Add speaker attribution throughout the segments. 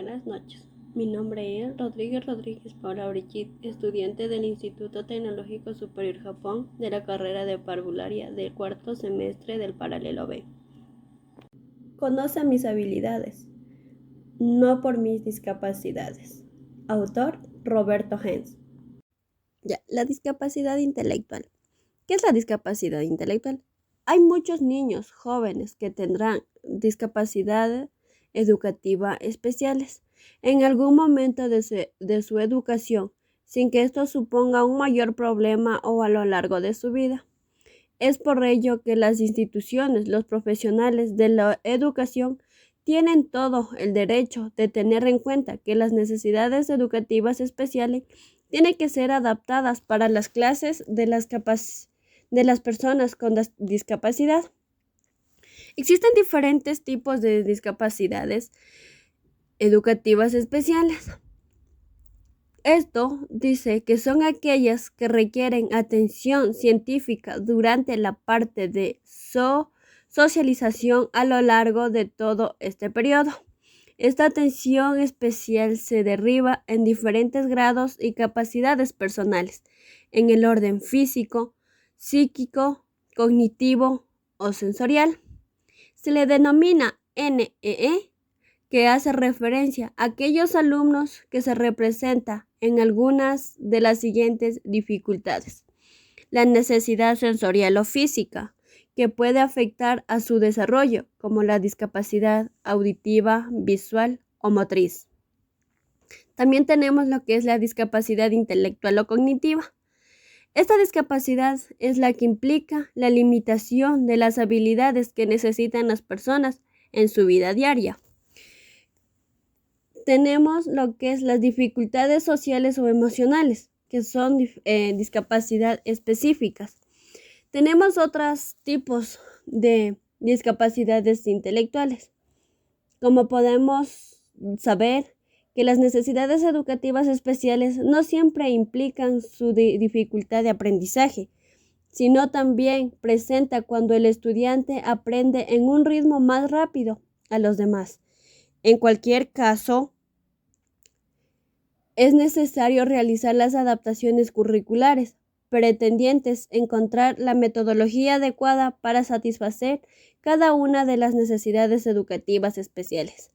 Speaker 1: buenas noches. Mi nombre es Rodríguez Paula Brigitte, estudiante del Instituto Tecnológico Superior Japón de la carrera de parvularia del cuarto semestre del paralelo B. Conoce mis habilidades, no por mis discapacidades. Autor Roberto Hens. La discapacidad intelectual. ¿Qué es la discapacidad intelectual? Hay muchos niños jóvenes que tendrán discapacidad educativa especiales en algún momento de su educación, sin que esto suponga un mayor problema o a lo largo de su vida. Es por ello que las instituciones, los profesionales de la educación, tienen todo el derecho de tener en cuenta que las necesidades educativas especiales tienen que ser adaptadas para las clases de las personas con discapacidad. Existen diferentes tipos de discapacidades educativas especiales. Esto dice que son aquellas que requieren atención científica durante la parte de socialización a lo largo de todo este periodo. Esta atención especial se deriva en diferentes grados y capacidades personales, en el orden físico, psíquico, cognitivo o sensorial. Se le denomina NEE, que hace referencia a aquellos alumnos que se representa en algunas de las siguientes dificultades. La necesidad sensorial o física, que puede afectar a su desarrollo, como la discapacidad auditiva, visual o motriz. También tenemos lo que es la discapacidad intelectual o cognitiva. Esta discapacidad es la que implica la limitación de las habilidades que necesitan las personas en su vida diaria. Tenemos lo que es las dificultades sociales o emocionales, que son discapacidad específicas. Tenemos otros tipos de discapacidades intelectuales. Como podemos saber que las necesidades educativas especiales no siempre implican su dificultad de aprendizaje, sino también presenta cuando el estudiante aprende en un ritmo más rápido a los demás. En cualquier caso, es necesario realizar las adaptaciones curriculares, pretendientes encontrar la metodología adecuada para satisfacer cada una de las necesidades educativas especiales.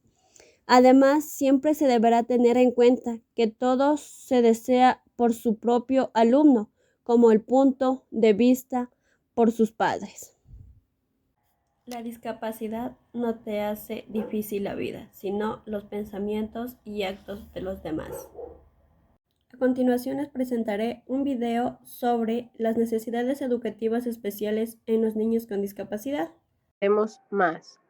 Speaker 1: Además, siempre se deberá tener en cuenta que todo se desea por su propio alumno, como el punto de vista por sus padres. La discapacidad no te hace difícil la vida, sino los pensamientos y actos de los demás. A continuación les presentaré un video sobre las necesidades educativas especiales en los niños con discapacidad.
Speaker 2: Tenemos más.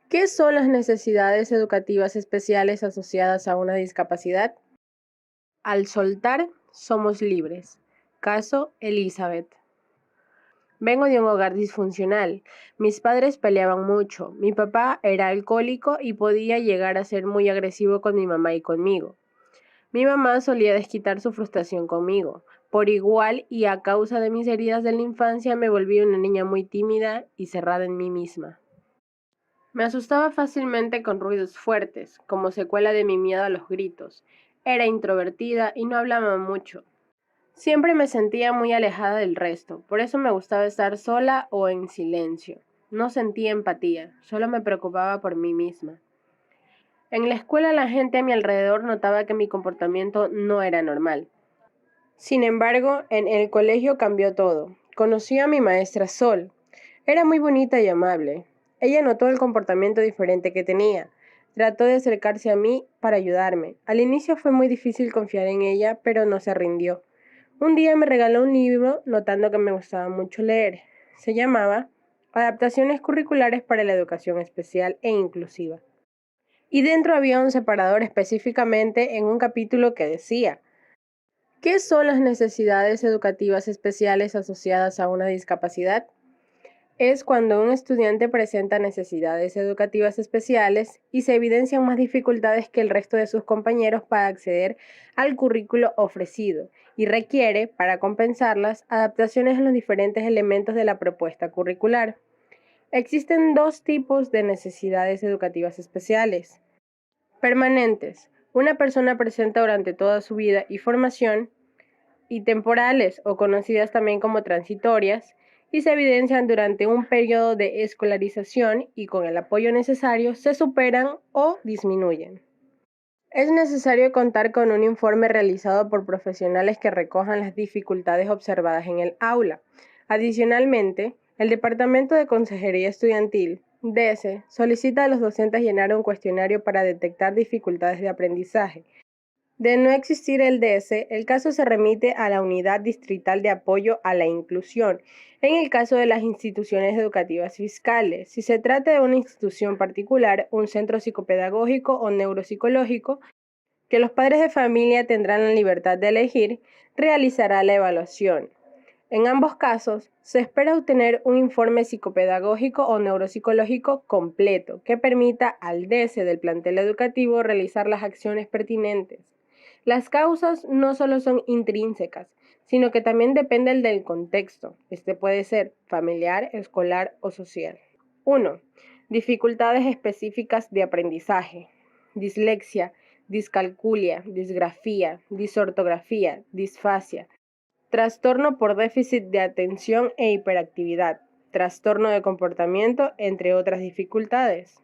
Speaker 2: ¿Qué son las necesidades educativas especiales asociadas a una discapacidad? Al soltar, somos libres. Caso Elizabeth. Vengo de un hogar disfuncional. Mis padres peleaban mucho. Mi papá era alcohólico y podía llegar a ser muy agresivo con mi mamá y conmigo. Mi mamá solía desquitar su frustración conmigo. Por igual y a causa de mis heridas de la infancia me volví una niña muy tímida y cerrada en mí misma. Me asustaba fácilmente con ruidos fuertes, como secuela de mi miedo a los gritos. Era introvertida y no hablaba mucho. Siempre me sentía muy alejada del resto, por eso me gustaba estar sola o en silencio. No sentía empatía, solo me preocupaba por mí misma. En la escuela la gente a mi alrededor notaba que mi comportamiento no era normal. Sin embargo, en el colegio cambió todo. Conocí a mi maestra Sol. Era muy bonita y amable. Ella notó el comportamiento diferente que tenía. Trató de acercarse a mí para ayudarme. Al inicio fue muy difícil confiar en ella, pero no se rindió. Un día me regaló un libro, notando que me gustaba mucho leer. Se llamaba Adaptaciones curriculares para la educación especial e inclusiva. Y dentro había un separador específicamente en un capítulo que decía: ¿qué son las necesidades educativas especiales asociadas a una discapacidad? Es cuando un estudiante presenta necesidades educativas especiales y se evidencian más dificultades que el resto de sus compañeros para acceder al currículo ofrecido y requiere, para compensarlas, adaptaciones a los diferentes elementos de la propuesta curricular. Existen dos tipos de necesidades educativas especiales: Permanentes. Una persona presenta durante toda su vida y formación, y temporales, o conocidas también como transitorias, y se evidencian durante un periodo de escolarización y con el apoyo necesario se superan o disminuyen. Es necesario contar con un informe realizado por profesionales que recojan las dificultades observadas en el aula. Adicionalmente, el Departamento de Consejería Estudiantil, DESE, solicita a los docentes llenar un cuestionario para detectar dificultades de aprendizaje. De no existir el DESE, el caso se remite a la Unidad Distrital de Apoyo a la Inclusión, en el caso de las instituciones educativas fiscales. Si se trata de una institución particular, un centro psicopedagógico o neuropsicológico, que los padres de familia tendrán la libertad de elegir, realizará la evaluación. En ambos casos, se espera obtener un informe psicopedagógico o neuropsicológico completo que permita al DESE del plantel educativo realizar las acciones pertinentes. Las causas no solo son intrínsecas, sino que también dependen del contexto. Este puede ser familiar, escolar o social. 1. Dificultades específicas de aprendizaje. Dislexia, discalculia, disgrafía, disortografía, disfasia, trastorno por déficit de atención e hiperactividad, trastorno de comportamiento, entre otras dificultades.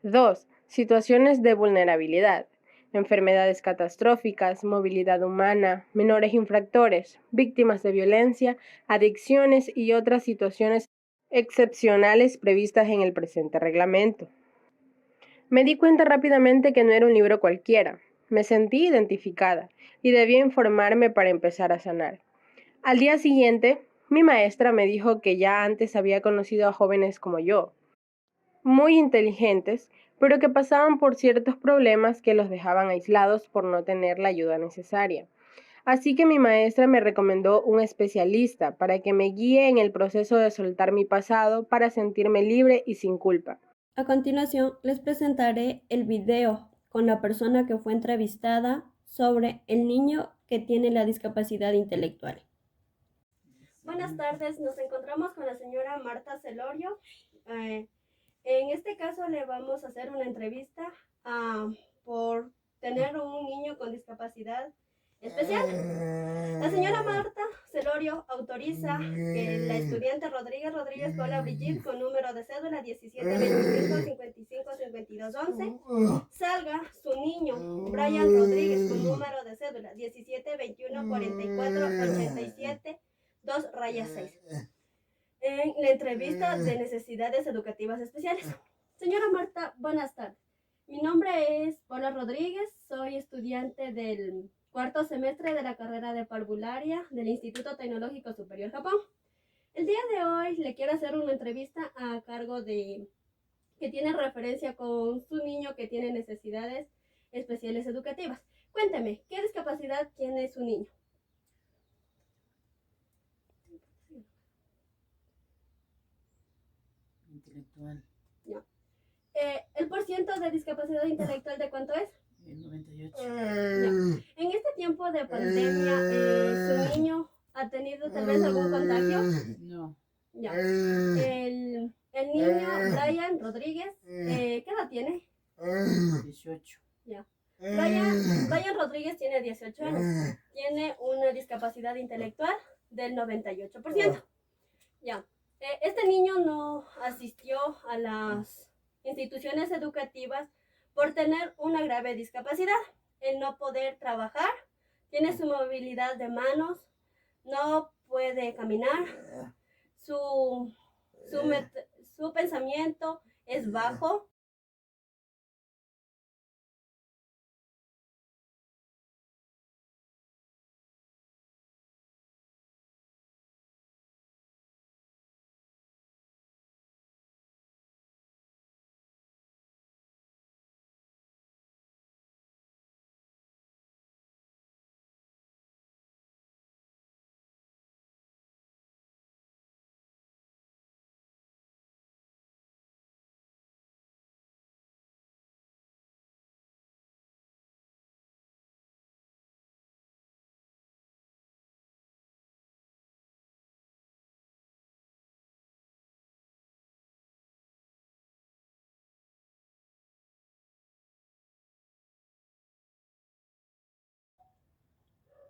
Speaker 2: 2. Situaciones de vulnerabilidad. Enfermedades catastróficas, movilidad humana, menores infractores, víctimas de violencia, adicciones y otras situaciones excepcionales previstas en el presente reglamento. Me di cuenta rápidamente que no era un libro cualquiera. Me sentí identificada y debía informarme para empezar a sanar. Al día siguiente, mi maestra me dijo que ya antes había conocido a jóvenes como yo, muy inteligentes, pero que pasaban por ciertos problemas que los dejaban aislados por no tener la ayuda necesaria. Así que mi maestra me recomendó un especialista para que me guíe en el proceso de soltar mi pasado para sentirme libre y sin culpa.
Speaker 1: A continuación, les presentaré el video con la persona que fue entrevistada sobre el niño que tiene la discapacidad intelectual. Buenas tardes, nos encontramos con la señora Marta Celorio. En este caso le vamos a hacer una entrevista por tener un niño con discapacidad especial. La señora Marta Celorio autoriza que la estudiante Rodríguez Paula Brigitte, con número de cédula 1725555211, salga su niño Brian Rodríguez, con número de cédula 17214487 2-6, en la entrevista de necesidades educativas especiales. Señora Marta, buenas tardes. Mi nombre es Paula Rodríguez, soy estudiante del cuarto semestre de la carrera de parvularia del Instituto Tecnológico Superior Japón. El día de hoy le quiero hacer una entrevista a cargo de que tiene referencia con su niño que tiene necesidades especiales educativas. Cuénteme, ¿qué discapacidad tiene su niño?
Speaker 3: Intelectual.
Speaker 1: No. ¿El porciento de discapacidad intelectual de cuánto es?
Speaker 3: El 98.
Speaker 1: No. En este tiempo de pandemia, ¿su niño ha tenido tal vez algún contagio?
Speaker 3: No.
Speaker 1: Ya. El niño Brian Rodríguez, ¿qué edad tiene?
Speaker 3: 18.
Speaker 1: Ya. Brian Rodríguez tiene 18 años. Tiene una discapacidad intelectual del 98%. Ya. Este niño no asistió a las instituciones educativas por tener una grave discapacidad. El no poder trabajar, tiene su movilidad de manos, no puede caminar, su, su pensamiento es bajo,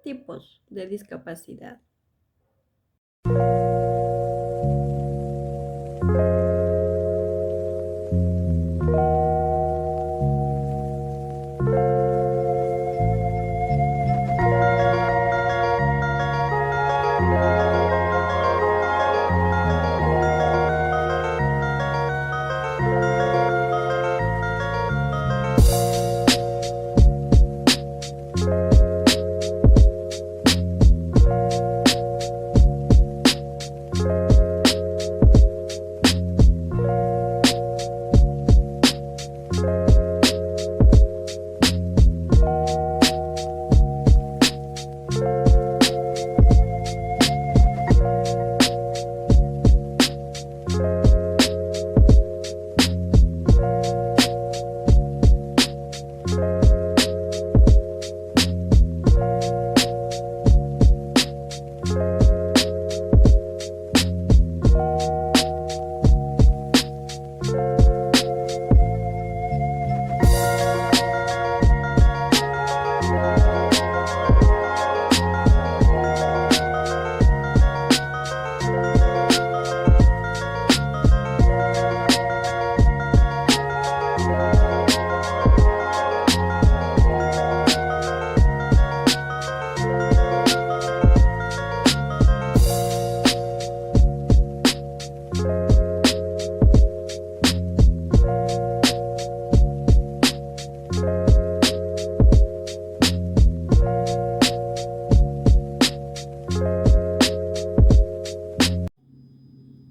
Speaker 1: tipos de discapacidad.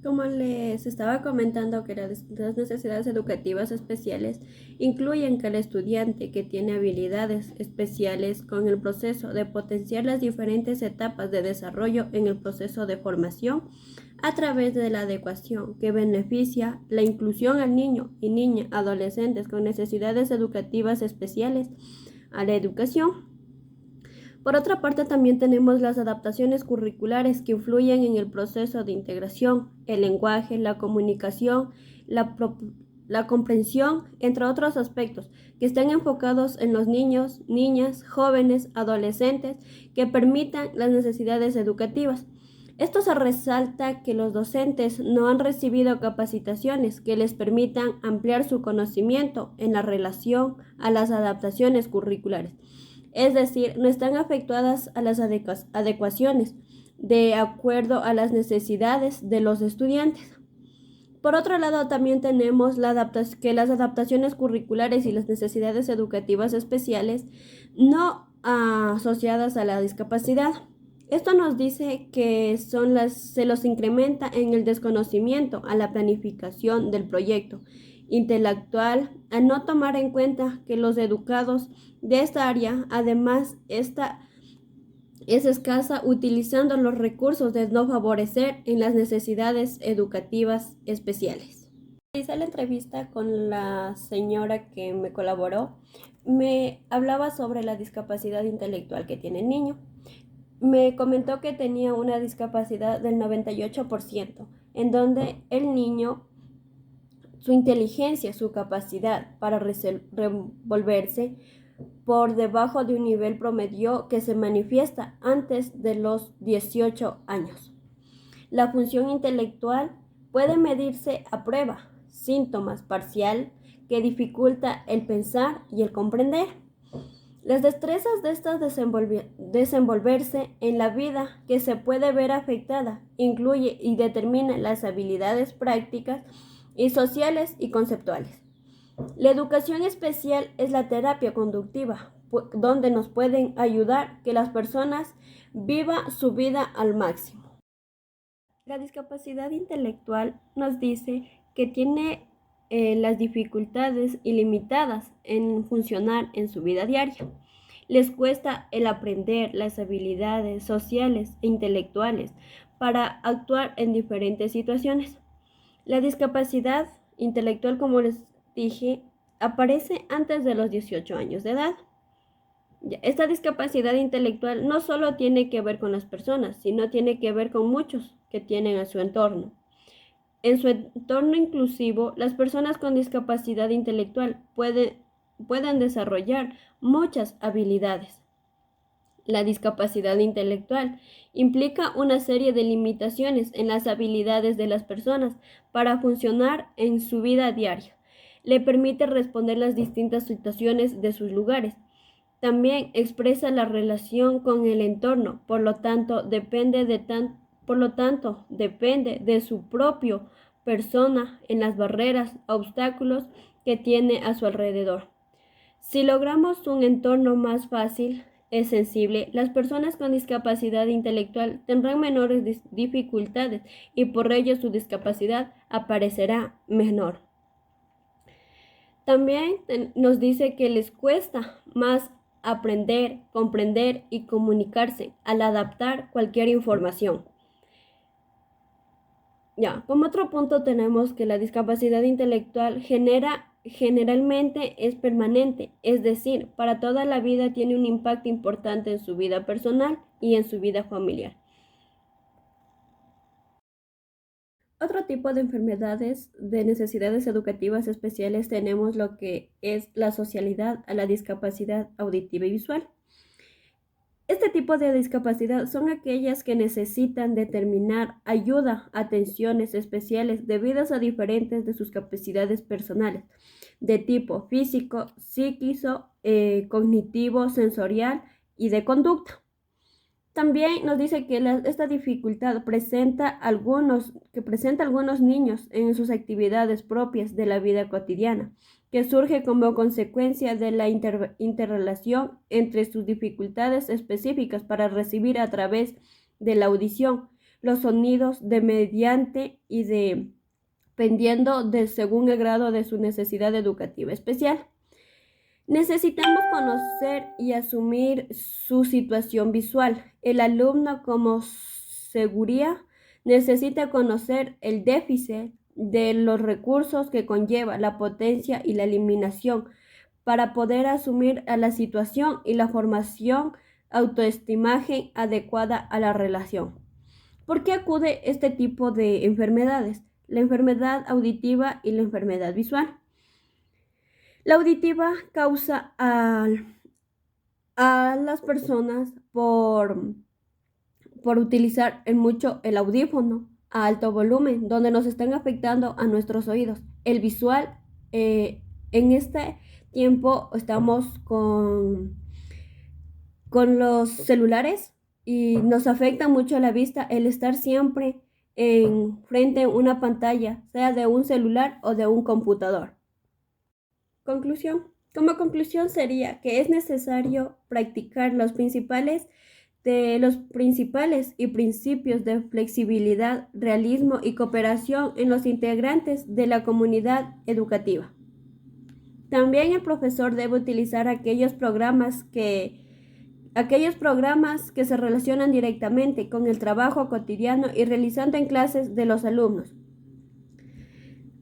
Speaker 1: Como les estaba comentando que las necesidades educativas especiales incluyen que el estudiante que tiene habilidades especiales con el proceso de potenciar las diferentes etapas de desarrollo en el proceso de formación a través de la adecuación que beneficia la inclusión al niño y niña, adolescentes con necesidades educativas especiales a la educación. Por otra parte, también tenemos las adaptaciones curriculares que influyen en el proceso de integración, el lenguaje, la comunicación, la comprensión, entre otros aspectos, que están enfocados en los niños, niñas, jóvenes, adolescentes, que permitan las necesidades educativas. Esto se resalta que los docentes no han recibido capacitaciones que les permitan ampliar su conocimiento en la relación a las adaptaciones curriculares. Es decir, no están afectadas a las adecuaciones de acuerdo a las necesidades de los estudiantes. Por otro lado, también tenemos que las adaptaciones curriculares y las necesidades educativas especiales no asociadas a la discapacidad. Esto nos dice que se los incrementa en el desconocimiento a la planificación del proyecto intelectual, al no tomar en cuenta que los educados de esta área, además, esta es escasa utilizando los recursos de no favorecer en las necesidades educativas especiales. Al realizar la entrevista con la señora que me colaboró, me hablaba sobre la discapacidad intelectual que tiene el niño. Me comentó que tenía una discapacidad del 98%, en donde el niño, su inteligencia, su capacidad para revolverse por debajo de un nivel promedio que se manifiesta antes de los 18 años. La función intelectual puede medirse a prueba, síntomas parcial que dificulta el pensar y el comprender. Las destrezas de estas desenvolverse en la vida que se puede ver afectada incluye y determina las habilidades prácticas y sociales y conceptuales. La educación especial es la terapia conductiva, donde nos pueden ayudar que las personas vivan su vida al máximo. La discapacidad intelectual nos dice que tiene las dificultades ilimitadas en funcionar en su vida diaria. Les cuesta el aprender las habilidades sociales e intelectuales para actuar en diferentes situaciones. La discapacidad intelectual, como les dije, aparece antes de los 18 años de edad. Esta discapacidad intelectual no solo tiene que ver con las personas, sino tiene que ver con muchos que tienen a su entorno. En su entorno inclusivo, las personas con discapacidad intelectual pueden desarrollar muchas habilidades. La discapacidad intelectual implica una serie de limitaciones en las habilidades de las personas para funcionar en su vida diaria. Le permite responder las distintas situaciones de sus lugares. También expresa la relación con el entorno, por lo tanto, depende de su propio persona en las barreras, obstáculos que tiene a su alrededor. Si logramos un entorno más fácil, es sensible, las personas con discapacidad intelectual tendrán menores dificultades y por ello su discapacidad aparecerá menor. También nos dice que les cuesta más aprender, comprender y comunicarse al adaptar cualquier información. Ya, como otro punto tenemos que la discapacidad intelectual generalmente es permanente, es decir, para toda la vida tiene un impacto importante en su vida personal y en su vida familiar. Otro tipo de enfermedades de necesidades educativas especiales tenemos lo que es la asocialidad a la discapacidad auditiva y visual. Este tipo de discapacidad son aquellas que necesitan determinar ayuda, atenciones especiales debidas a diferentes de sus capacidades personales, de tipo físico, psíquico, cognitivo, sensorial y de conducta. También nos dice que esta dificultad presenta algunos niños en sus actividades propias de la vida cotidiana, que surge como consecuencia de la interrelación entre sus dificultades específicas para recibir a través de la audición los sonidos dependiendo de según el grado de su necesidad educativa especial. Necesitamos conocer y asumir su situación visual. El alumno como seguridad necesita conocer el déficit de los recursos que conlleva la potencia y la eliminación para poder asumir a la situación y la formación autoestimaje adecuada a la relación. ¿Por qué acude este tipo de enfermedades? La enfermedad auditiva y la enfermedad visual. La auditiva causa a las personas por utilizar mucho el audífono a alto volumen, donde nos están afectando a nuestros oídos. El visual, en este tiempo estamos con los celulares y nos afecta mucho la vista el estar siempre frente a una pantalla, sea de un celular o de un computador. Conclusión. Como conclusión sería que es necesario practicar los principales y principios de flexibilidad, realismo y cooperación en los integrantes de la comunidad educativa. También el profesor debe utilizar aquellos programas que se relacionan directamente con el trabajo cotidiano y realizando en clases de los alumnos.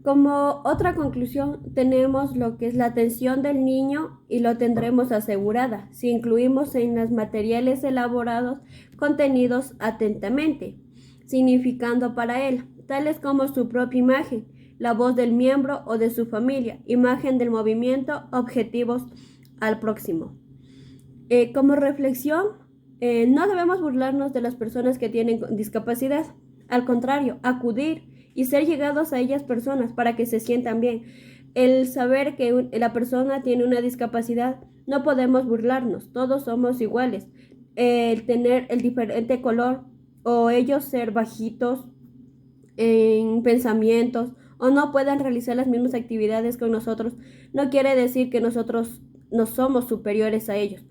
Speaker 1: Como otra conclusión, tenemos lo que es la atención del niño y lo tendremos asegurada si incluimos en los materiales elaborados contenidos atentamente, significando para él, tales como su propia imagen, la voz del miembro o de su familia, imagen del movimiento, objetivos al próximo. Como reflexión, no debemos burlarnos de las personas que tienen discapacidad, al contrario, acudir y ser llegados a ellas personas para que se sientan bien. El saber que la persona tiene una discapacidad, no podemos burlarnos, todos somos iguales. El tener el diferente color o ellos ser bajitos en pensamientos o no puedan realizar las mismas actividades con nosotros, no quiere decir que nosotros no somos superiores a ellos.